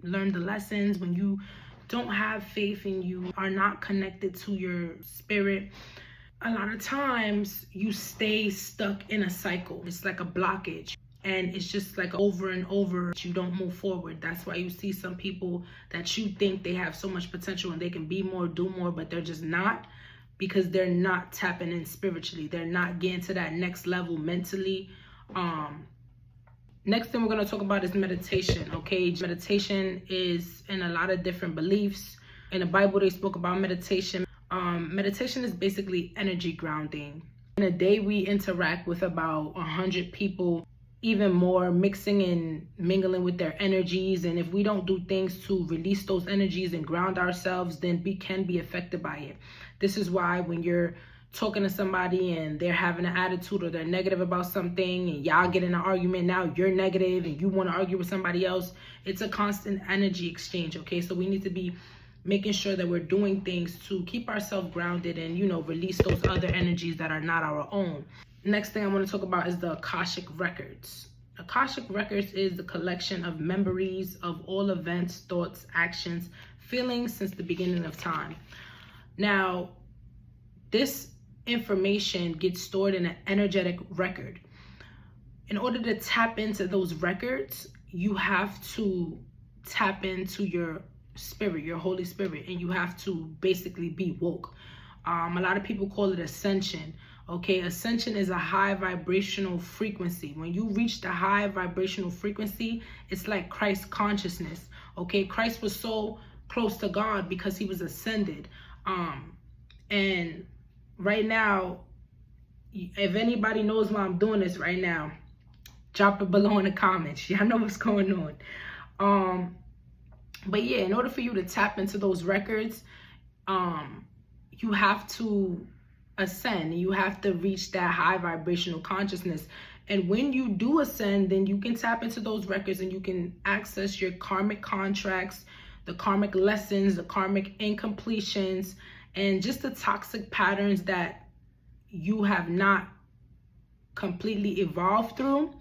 learn the lessons, when you don't have faith and you are not connected to your spirit, a lot of times you stay stuck in a cycle. It's like a blockage. And it's just like over and over, you don't move forward. That's why you see some people that you think they have so much potential and they can be more, do more, but they're just not, because they're not tapping in spiritually. They're not getting to that next level mentally. Next thing we're going to talk about is meditation. Okay, meditation is in a lot of different beliefs. In the Bible, they spoke about meditation. Meditation is basically energy grounding. In a day, we interact with about 100 people, even more, mixing and mingling with their energies. And if we don't do things to release those energies and ground ourselves, then we can be affected by it. This is why when you're talking to somebody and they're having an attitude or they're negative about something and y'all get in an argument, now you're negative and you want to argue with somebody else, it's a constant energy exchange. Okay, so we need to be making sure that we're doing things to keep ourselves grounded and, release those other energies that are not our own. Next thing I want to talk about is the Akashic Records. Akashic Records is the collection of memories of all events, thoughts, actions, feelings since the beginning of time. Now, this information gets stored in an energetic record. In order to tap into those records, you have to tap into your spirit, your Holy Spirit, and you have to basically be woke. A lot of people call it ascension. Okay, ascension is a high vibrational frequency. When you reach the high vibrational frequency, it's like Christ consciousness. Okay, Christ was so close to God because he was ascended. And right now, if anybody knows why I'm doing this right now, drop it below in the comments. Y'all know what's going on. But yeah, in order for you to tap into those records, you have to ascend. You have to reach that high vibrational consciousness. And when you do ascend, then you can tap into those records and you can access your karmic contracts, the karmic lessons, the karmic incompletions, and just the toxic patterns that you have not completely evolved through.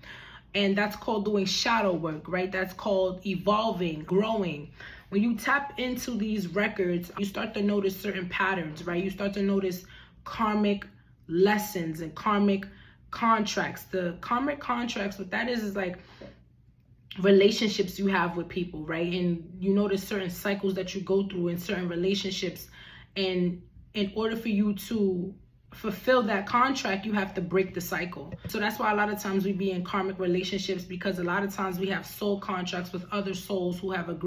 And that's called doing shadow work, right? That's called evolving, growing. When you tap into these records, you start to notice certain patterns, right? You start to notice karmic lessons and karmic contracts. The karmic contracts, what that is like relationships you have with people, right? And you notice certain cycles that you go through in certain relationships. And in order for you to fulfill that contract, you have to break the cycle. So that's why a lot of times we be in karmic relationships, because a lot of times we have soul contracts with other souls who have agreed